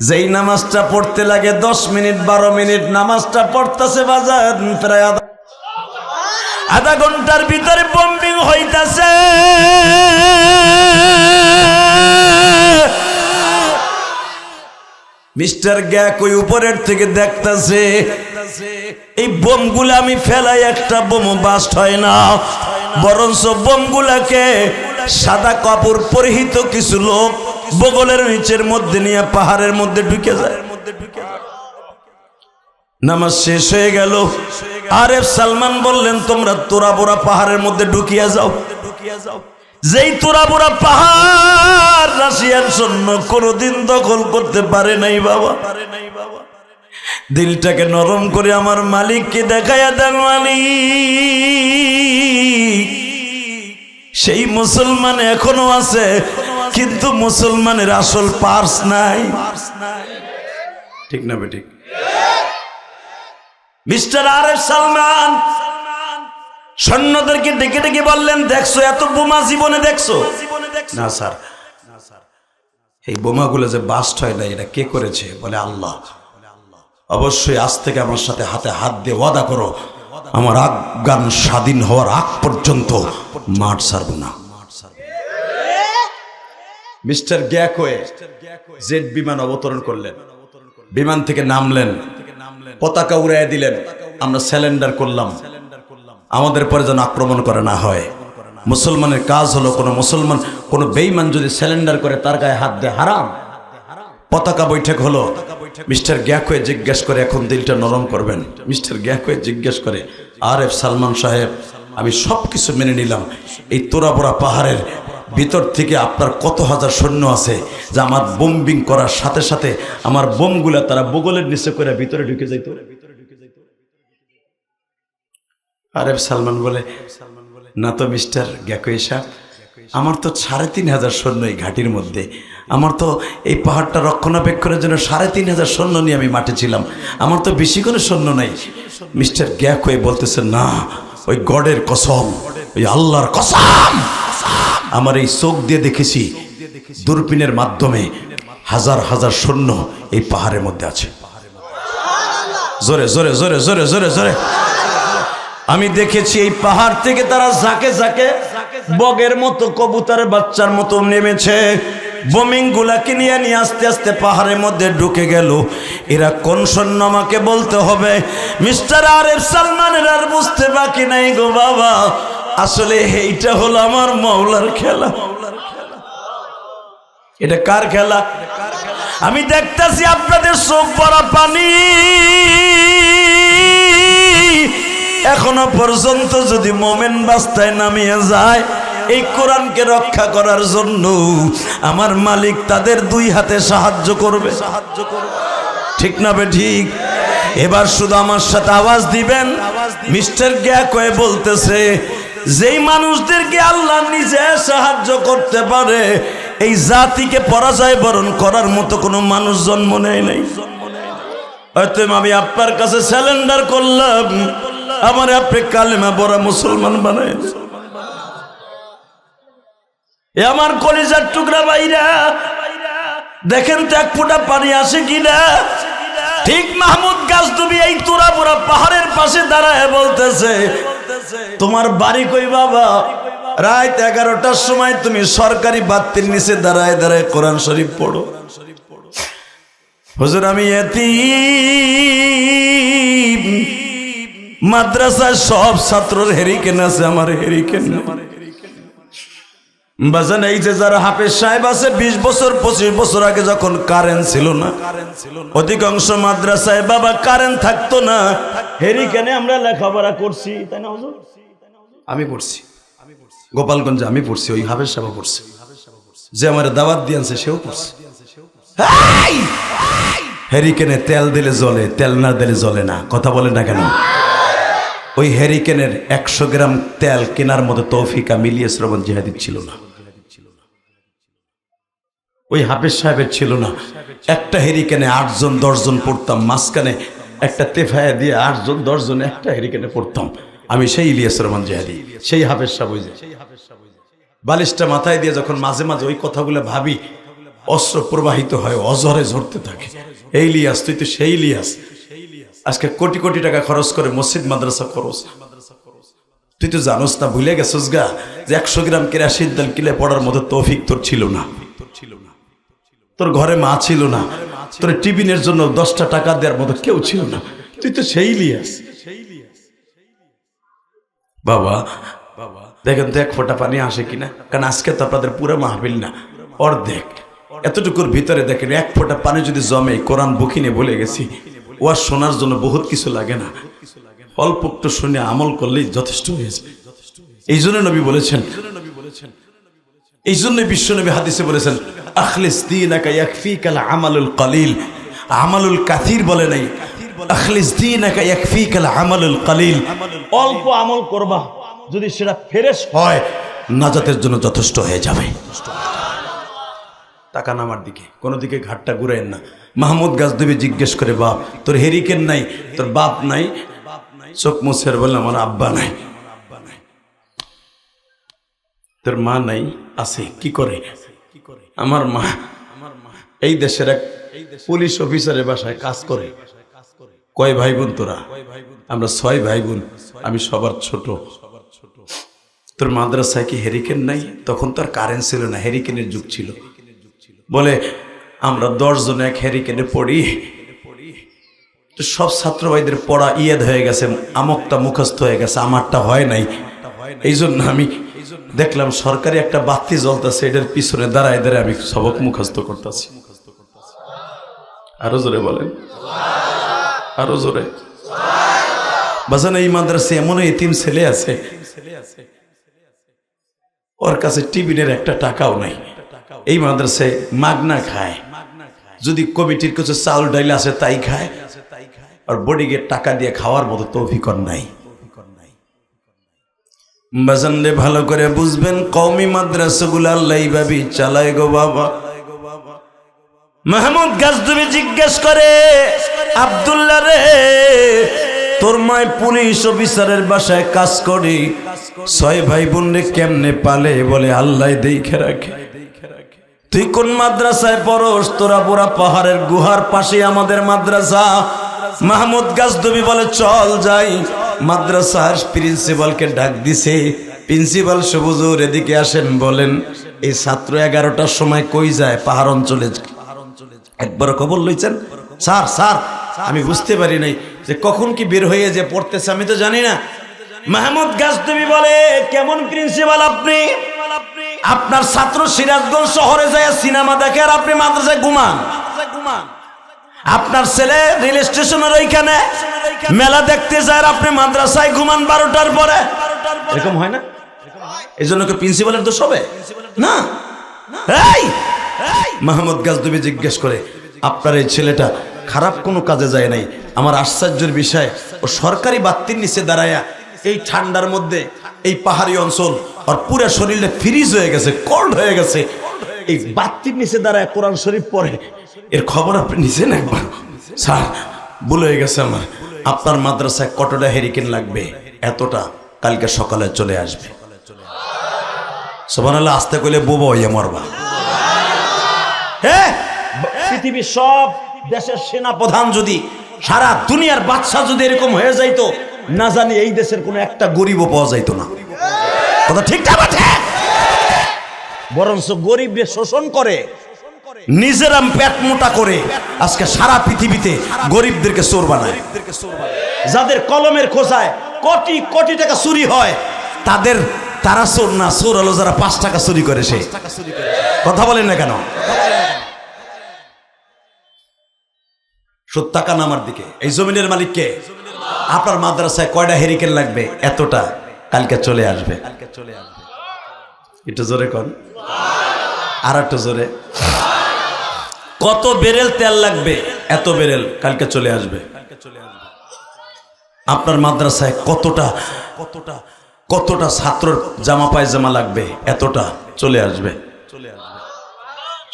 যেই নামাজটা পড়তে লাগে 10 মিনিট 12 মিনিট, নামাজটা পড়তাছে বাজার প্রায় আধা ঘন্টার ভিতরে বোম্বিং হইতাছে। মিস্টার গ্যাকওয়ে উপরের থেকে দেখতাছে এই বোমগুলো আমি ফেলাই, একটা বোম বাস্ট হয় না, বরঞ্চ বোমগুলাকে সাদা কাপড় পরিহিত কিছু লোক বগলের নিচের মধ্যে নিয়ে পাহাড়ের মধ্যে ঢুকে যায়। নামাজ শেষ হয়ে গেল। আরেফ সালমান বললেন, তোমরা তোরাবোরা পাহাড়ের মধ্যে ঢুকিয়া যাও। যেই তোরাবোরা পাহাড় রাশিয়ার সৈন্য কোনদিন দখল করতে পারে নাই বাবা। দিলটাকে নরম করে আমার মালিককে দেখাইয়া দেন, মালিক সেই মুসলমান এখনো আছে, কিন্তু মুসলমানের আসল পার্স নাই। ঠিক না বেঠিক? মিস্টার আরেফ সালমান সৈন্যদেরকে ডেকে ডেকে বললেন, দেখছো এত বোমা জীবনে দেখছো? না স্যার, এই বোমাগুলো যে বাস্ট হয় না, এটা কে করেছে? বলে আল্লাহ। অবশ্যই আজ থেকে আমার সাথে হাতে হাত দিয়ে ওয়াদা করো, আমার আফগান স্বাধীন হওয়ার আগ পর্যন্ত মাঠ ছাড়ব না। মিস্টার গ্যাকওয়ে জেট বিমান অবতরণ করলেন, বিমান থেকে নামলেন, পতাকা উড়াইয়া দিলেন, আমরা স্যালেন্ডার করলাম, আমাদের পরে যেন আক্রমণ করে না হয়। মুসলমানের কাজ হলো, কোনো মুসলমান কোনো বেঈমান যদি স্যালেন্ডার করে তার গায়ে হাত দেয় হারাম। পতাকা বৈঠক হলো। মিস্টার গ্যাকওয়ে জিজ্ঞেস করে, এখন দিলটা নরম করবেন? মিস্টার গ্যাকওয়ে জিজ্ঞেস করে, আরেফ সালমান সাহেব, আমি সব কিছু মেনে নিলাম, এই তোরাবোরা পাহাড়ের ভিতর থেকে আপনার কত হাজার সৈন্য আছে যে আমার বোম্বিং করার সাথে সাথে আমার বোমগুলা তারা বগলের নিচে করে ভিতরে ঢুকে যাইত। আরেফ সালমান বলে, না তো মিস্টার গ্যাকওয়ে সাহেব, আমার তো 3500 সৈন্য এই ঘাটির মধ্যে, আমার তো এই পাহাড়টা রক্ষণাবেক্ষণের জন্য 3500 সৈন্য নিয়ে আমি মাঠে ছিলাম, আমার তো বেশি করে সৈন্য নাই। মিস্টার গ্যাকওয়ে বলতেছে, না, ওই গডের কসম, ওই আল্লাহর কসম, আমার এই চোখ দিয়ে দেখেছি, দূরবীনের মাধ্যমে হাজার হাজার সৈন্য এই পাহাড়ের মধ্যে আছে। জোরে জোরে জোরে জোরে জোরে জোরে। আমি দেখেছি এই পাহাড় থেকে তারা ঝাঁকে ঝাঁকে বগের মতো, কবুতরের বাচ্চার মতো নেমেছে, বোমিং গুলাকে নিয়ে নিয়ে আস্তে আস্তে পাহাড়ের মধ্যে ঢুকে গেল। এরা কোন সৈন্য আমাকে বলতে হবে। মিস্টার আরেফ সালমানের আর বুঝতে বাকি নাই গো বাবা, আসলে এইটা হলো আমার মওলার খেলা। এটা কার খেলা? আমি দেখতেছি আপনাদের চোখ ভরা পানি, এখনো পর্যন্ত যদি মোমেন বাস্তায় নামিয়ে যায়, এই কোরআনকে রক্ষা করার জন্য আমার মালিক তাদের 2 হাতে সাহায্য করবে। ঠিক না বে ঠিক? এবার শুধু আমার সাথে আওয়াজ দিবেন। মিস্টার গ্যাকওয়ে বলতেছে, যেই মানুষদেরকে আল্লাহ নিজে সাহায্য করতে পারে, এই জাতিকে পরাজয় বরণ করার মতো কোনো মানুষ জন্ম নেয় নাই। অতএব আমি আপনার কাছে স্যালেন্ডার করলাম, আমার আপনি কালেমা পড়া মুসলমান বানায়। এ আমার কলিজার টুকরা ভাইরা, দেখেন তো এক ফোঁটা পানি আসে কিনা। ঠিক মাহমুদ গাজনবী এই তোরাবোরা পাহাড়ের পাশে দাঁড়ায় বলতেছে, তোমার বাড়ি কই বাবা? রাত 11টার সময় তুমি সরকারি বাতির নিচে দাঁড়ায় দাঁড়ায় কোরআন শরীফ পড়ো। হুজুর আমি এতিম, মাদ্রাসায় সব ছাত্রর হেরিকেন আছে, আমার হেরিকেন। বাজান এই যে যারা হাফেজ সাহেব আছে 20 বছর 25 বছর আগে যখন কারেন্ট ছিল না, অধিকাংশ মাদ্রাসায় বাবা কারেন্ট থাকতো না, হেরিকেনে আমরা লেখাপড়া করছি, তাই না হুজুর? আমি পড়ছি গোপালগঞ্জে, আমি পড়ছি, ওই হাফেজ সাহেব পড়ছে, যে আমার দাওয়াত দিয়েছে সেও পড়ছে। হেরিকেনে তেল দিলে জ্বলে, তেল না দিলে জ্বলে না, কথা বলে না কেন? ওই হেরিকেনের 100 গ্রাম তেল কেনার মতো তৌফিক মিলিয়ে শ্রবণ জিহাদি ছিল না, ওই হাফেজ সাহেবের ছিল না। একটা হেরিকেনে 8 জন 10 জন পড়তাম, মাঝখানে একটা তেফায়া দিয়ে 8 জন 10 জন একটা হেরিকেনে পড়তাম। আমি সেই ইলিয়াস রহমান জিহাদি, সেই হাফেজ সাহেব, ওই যে বালিশটা মাথায় দিয়ে যখন মাঝে মাঝে ওই কথাগুলো ভাবি, অস্ত্র প্রবাহিত হয়, অজরে ঝরতে থাকে। এই ইলিয়াস, তুই তো সেই ইলিয়াস, আজকে কোটি কোটি টাকা খরচ করে মসজিদ মাদ্রাসা খরচ, তুই তো জানোস না, ভুলে গেছস গা যে 100 গ্রাম কেরাসিন তেল কিলে পড়ার মতো তৌফিক তোর ছিল না, তোর ঘরে মা ছিল না, তোর টিফিনের জন্য 10টা টাকা দেওয়ার মতো কেউ ছিল না, তুই তো সেই ইলিয়াস। বাবা দেখেন তো 1 ফোঁটা পানি আসে কিনা, কারণ আজকে তো আপনাদের পুরো মাহফিল না, অর্ধেক, এতটুকুর ভিতরে দেখেন 1 ফোঁটা পানি যদি জমে, কোরআন বুকিনে বলে গেছি, ওয়াজ শোনার জন্য বহুত কিছু লাগে না, অল্প একটু শুনে আমল করলেই যথেষ্ট হয়েছে। এই জন্য নবী বলেছেন, এই জন্য বিশ্বনবী হাদিসে বলেছেন, আখলিস দীনাকা ইয়াকফিকাল আমালুল কলিল, আমালুল কাসীর বলে নাই, আখলিস দীনাকা ইয়াকফিকাল আমালুল কলিল, অল্প আমল করবা, যদি সেটা ফ্রেশ হয় নাজাতের জন্য যথেষ্ট হয়ে যাবে। টাকা নামার দিকে, কোনো দিকে ঘাটটা ঘুরাইন না। মাহমুদ গাজনবী জিজ্ঞেস করে, বাপ তোর হেরিকেন নাই, তোর বাপ নাই? চোখ মুছের বললাম, আমার আব্বা নাই। তোর মা নাই? আছে। কি করে? আমার মা এই দেশের এক পুলিশ অফিসারের বাসায় কাজ করে। কয় ভাই বোন তোরা? আমরা 6 ভাই বোন, আমি সবার ছোট। তোর মাদ্রাসায় কি হেরিকেন নাই? তখন তো আর কারেন্ট ছিল না, হেরিকেনের যুগ ছিল। বলে আমরা 10 জন এক হেরিকেনে পড়ি, তো সব ছাত্র ভাইদের পড়া ইয়াদ হয়ে গেছে, আমকটা মুখস্থ হয়ে গেছে, আমারটা হয় নাই। এই জন্য আমি দেখলাম সরকারি একটা বাতি জ্বলতেছে, এটার পিছনে দাঁড়ায় দাঁড়ায় আমি সবক মুখস্থ করতেছি। আরো জোরে বলেন, আরো জোরে। বাজান এই মাদ্রাসায় এমন এতিম ছেলে আছে, ওর কাছে টিফিনের একটা টাকাও নাই, এই মাদ্রাসায় মাগনা খায়, যদি কমিটির কিছু চাউল ডাইল আছে তাই খায়, আর বডিকে টাকা দিয়ে খাওয়ার মতো তৌফিক নাই। বাজানলে ভালো করে বুঝবেন, কওমি মাদ্রাসাগুলো আল্লাহ এইভাবেই চালায় গো বাবা। মাহমুদ গাজনবী জিজ্ঞেস করে, আব্দুল্লাহ রে, তোর মায় পুলিশ অফিসারের বাসায় কাজ করে, 6 ভাই বোন রে কেমনে পালে? বলে আল্লাহ দেখে রাখে। তুই কোন মাদ্রাসায় পড়স? তোরা পুরা পাহাড়ের গুহার পাশে আমাদের মাদ্রাসা। মাহমুদ গাজনবী বলে, চল যাই। মাদ্রাসার প্রিন্সিপালকে ডাক দিছে, প্রিন্সিপাল সবুজুর এদিকে আসেন, বলেন এই ছাত্র 11টার সময় কই যায়? পাহাড় অঞ্চলে। একবার খবর লইছেন? স্যার স্যার আমি বুঝতে পারি নাই যে কখন কি বের হয়ে যে পড়তেছে, আমি তো জানি না। মাহমুদ গাজনবী বলে, কেমন প্রিন্সিপাল আপনি? আপনার ছাত্র সিরাজগঞ্জ শহরে যায় সিনেমা দেখে, আর আপনি মাদ্রাসায় ঘুমান। আপনার ছেলে রেল স্টেশনের ওইখানে মেলা দেখতে যায়, আর আপনি মাদ্রাসায় ঘুমান 12টার পরে। এরকম হয় না? এই জন্য কি প্রিন্সিপালের দোষ হবে? না। মাহমুদ গাজনবী জিজ্ঞেস করে, আপনার এই ছেলেটা খারাপ কোনো কাজে যায় নাই? আমার আশ্চর্যের বিষয়, ও সরকারি বাতির নিচে দাঁড়ায়া এই ঠান্ডার মধ্যে এই পাহাড়ি অঞ্চল, আর পুরো শরীরে ফ্রিজ হয়ে গেছে, কোল্ড হয়ে গেছে, এই বাতির নিচে দাঁড়ায় কোরআন শরীফ পড়ে। এর খবর আপনি নিছেন একবার? স্যার ভুল হয়ে গেছে আমার, আপনার মাদ্রাসায় কতটা হেরিকেন লাগবে? এতটা, কালকে সকালে চলে আসবে। সুবহানাল্লাহ। আস্তে কইলে বোবা হইয়া মরবা। হ্যাঁ, পৃথিবীর সব দেশের সেনা প্রধান যদি, সারা দুনিয়ার বাদশা যদি এরকম হয়ে যাইতো, না জানি এই দেশের কোনো একটা গরিবও পাওয়া যাইতো না। কথা ঠিক না? বরঞ্চ গরিবদের শোষণ করে, নিজেরা পেট মোটা করে আজকে সারা পৃথিবীতে গরিবদেরকে চোর বানায়। যাদের কলমের খোঁজায় কোটি কোটি টাকা চুরি হয়, তারা চোর না, চোর হলো যারা 5 টাকা চুরি করে সে। কথা বলেন না কেন? 70 টাকা নামার দিকে। এই জমিনের মালিককে আপনার মাদ্রাসায় কয়টা হেরিকেন লাগবে? এতটা, কালকে চলে আসবে। একটু জোরে কন, আর একটু জোরে। কত বেরেল তেল লাগবে? এত বেরেল, কালকে চলে আসবে। আপনার মাদ্রাসায় কতটা কতটা কতটা ছাত্রর জামা পায়জামা লাগবে? এতটা, চলে আসবে।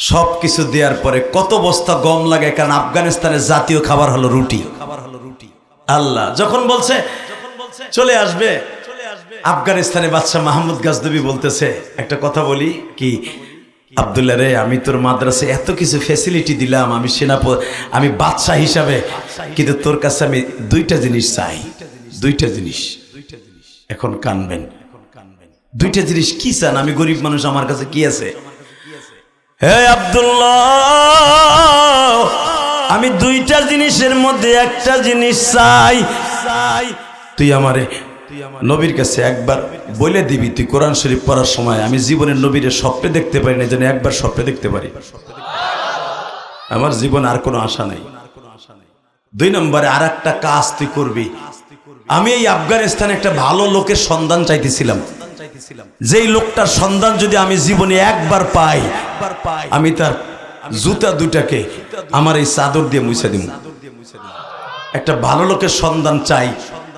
সব কিছু দেওয়ার পরে কত বস্তা গম লাগে? কারণ আফগানিস্তানের জাতীয় খাবার হলো রুটি। আল্লাহ যখন বলছে চলে আসবে, আফগানিস্তানে বাদশাহ মাহমুদ গাজনবী বলতেছে, একটা কথা বলি কি আব্দুল্লাহ রে, আমি তোর মাদ্রাসায় এত কিছু ফ্যাসিলিটি দিলাম, আমি আমি বাদশাহ হিসাবে, কিন্তু তোর কাছে আমি 2টা জিনিস চাই। 2টা জিনিস। এখন কানবেন। 2টা জিনিস কি চান? আমি গরিব মানুষ, আমার কাছে কি আছে? হে আব্দুল্লাহ, আমি 2টা জিনিসের মধ্যে একটা জিনিস চাই। তুই আমারে নবীর কাছে একবার বলে দিবি, তুই কোরআন শরীফ পড়ার সময়, আমি জীবনের নবীর স্বপ্নে দেখতে পারি না, যেন একবার স্বপ্নে দেখতে পারি। আমার জীবন আর কোনো আশা নেই। 2 নম্বরে আর একটা কাজ তুই করবি। আমি এই আফগানিস্তানে একটা ভালো লোকের সন্ধান চাইতেছিলাম, যেই লোকটার সন্ধান যদি আমি জীবনে একবার পাই, আমি তার জুতা 2টাকে আমার এই চাদর দিয়ে মুছে দিব। একটা ভালো লোকের সন্ধান চাই,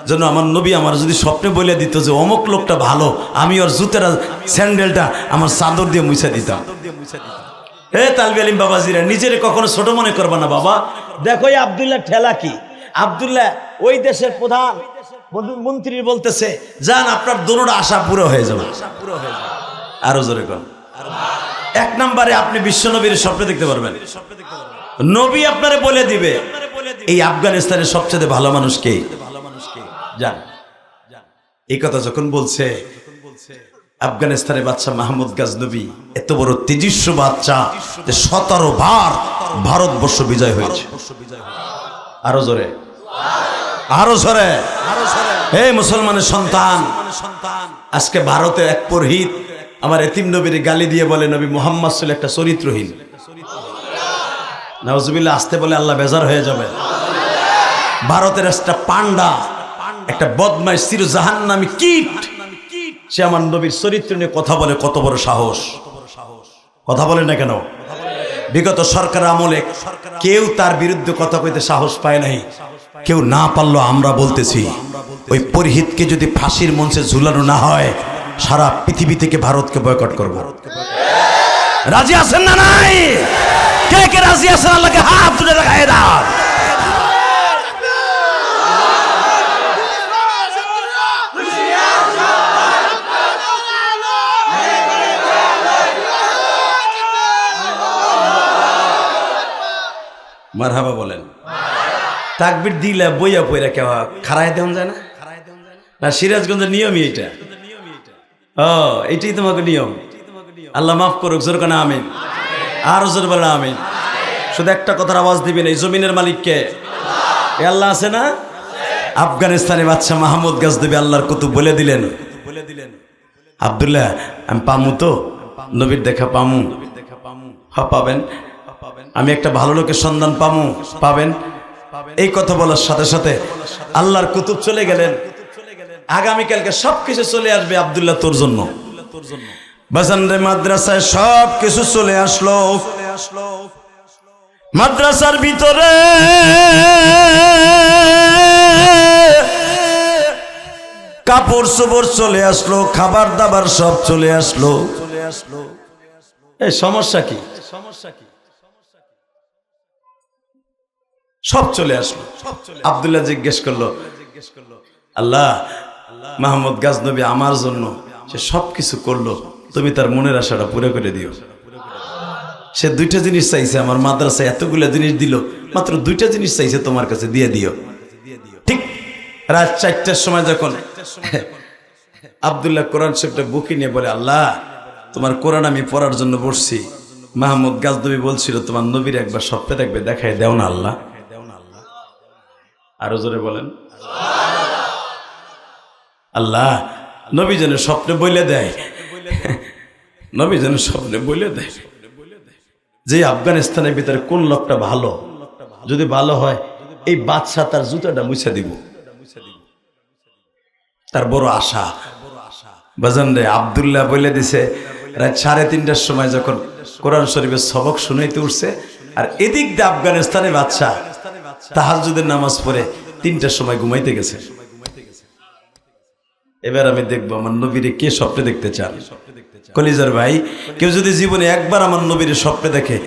যেন আমার নবী আমার যদি স্বপ্নে বলে দিত যে অমুক লোকটা ভালো, আমি ওর জুতার স্যান্ডেলটা আমার চাদর দিয়ে মুছে দিতাম। হে তালবি আলিম বাবাজিরা, নিজের কখনো ছোট মনে করবা না বাবা। দেখো এই আব্দুল্লাহ ঠেলা কি? আব্দুল্লাহ ওই দেশের প্রধান মন্ত্রী বলতেছে, যান আপনার দোনোটা আশা পুরো হয়ে যাবে। আরো জোরে কর। 1 নম্বরে আপনি বিশ্ব নবীর স্বপ্নে দেখতে পারবেন। নবী আপনারে বলে দিবে এই আফগানিস্তানের সবচেয়ে ভালো মানুষ কে। যান, এই কথা যখন বলছে, আফগানিস্তানের বাদশাহ মাহমুদ গাজনবী এত বড় তেজস্ব বাচ্চা যে 17 বার ভারতবর্ষ বিজয় হয়েছে। আরো জোরে, আরো জোরে। হে মুসলমানের সন্তান, আজকে ভারতের এক পুরোহিত আমার এতিম নবীর গালি দিয়ে বলে নবী মুহাম্মদ ছিল একটা চরিত্রহীন। নাউজুবিল্লাহ, আসতে বলে আল্লাহ বেজার হয়ে যাবে। ভারতের একটা পান্ডা, একটা বদমাইশ চির জাহান্নামী কীট, সে আমার নবীর চরিত্র নিয়ে কথা বলে। কত বড় সাহস! কথা বলেন না কেন? বিগত সরকার আমলে কেউ তার বিরুদ্ধে কথা কইতে সাহস পায় নাই। কেউ না পারলো, আমরা বলতেছি ওই পুরোহিতকে যদি ফাঁসির মঞ্চে ঝুলানো না হয়, সারা পৃথিবী থেকে ভারতকে বয়কট করব। রাজি আছেন না নাই? কে কে রাজি আছেন? আল্লাহকে হাত তুলে দেখায় দাও। মারহাবা বলেন। তাকবীর দিলে বইয়া পইরা কেউ খাড়ায় দেন যায় না? না, সিরাজগঞ্জের নিয়মই এটা। এইটাই তোমাকে নিয়ম। আল্লাহ মাফ করুক। জোর কানা আমিন। আর জোর বলেন আমিন। শুধু একটা কথার আওয়াজ দিবেন, এই জমিনের মালিক কে? আল্লাহ আছে না? আফগানিস্তানের বাদশাহ মাহমুদ গাজনবী আল্লাহর কুতুব বলে দিলেন, আব্দুল্লাহ আমি পামু তো নবীর দেখা? পামু। হ্যাঁ পাবেন। আমি একটা ভালো লোকের সন্ধান পাবেন। এই কথা বলার সাথে সাথে আল্লাহর কুতুব চলে গেলেন। আগামীকালকে সবকিছু চলে আসবে আব্দুল্লাহ তোর জন্য। বাজান রে, মাদ্রাসায় সব কিছু চলে আসলো। মাদ্রাসার ভিতরে কাপড় চোপড় চলে আসলো, খাবার দাবার সব চলে আসলো। এই সমস্যা কি? সব চলে আসলো। আব্দুল্লাহ জিজ্ঞেস করলো, আল্লাহ মাহমুদ গাজনবী আমার জন্য সে সবকিছু করলো, তুমি তার মনের আশাটা পুরো করে দিও। সে 2টা জিনিস চাইছে, আমার মাদ্রাসায় এতগুলো জিনিস দিল, মাত্র 2টা জিনিস চাইছে, তোমার কাছে দিয়ে দিও। ঠিক রাত 4টার সময় যখন আব্দুল্লাহ কোরআন শরীফটা বুকে নিয়ে বলে, আল্লাহ তোমার কোরআন আমি পড়ার জন্য বসছি, মাহমুদ গাজনবী বলছিল তোমার নবীর একবার স্বপ্নে দেখবে, দেখায় দেও না আল্লাহ। আরো জোরে বলেন। আল্লাহ নবী যেন স্বপ্নে বলে দেয়, নবী যেন স্বপ্নে বলে দেয় যে আফগানিস্তানের ভিতরে কোন লোকটা ভালো, যদি ভালো হয় এই বাদশা তার জুতাটা মুছে দিব। তার বড় আশা। বাজান রে, আব্দুল্লাহ বলে দিছে রাত 3:30টার সময় যখন কোরআন শরীফের সবক শুনাইতে উঠছে, আর এদিক দিয়ে আফগানিস্তানে বাদশা তাহাজ্জুদের নামাজ পড়ে 3টার সময় ঘুমাইতে গেছে। এবার আমি দেখবো আমার নবীরে কে স্বপ্নে দেখতে চান। কলিজার ভাই, কেউ যদি জীবনে একবার আমার নবীর স্বপ্নে দেখে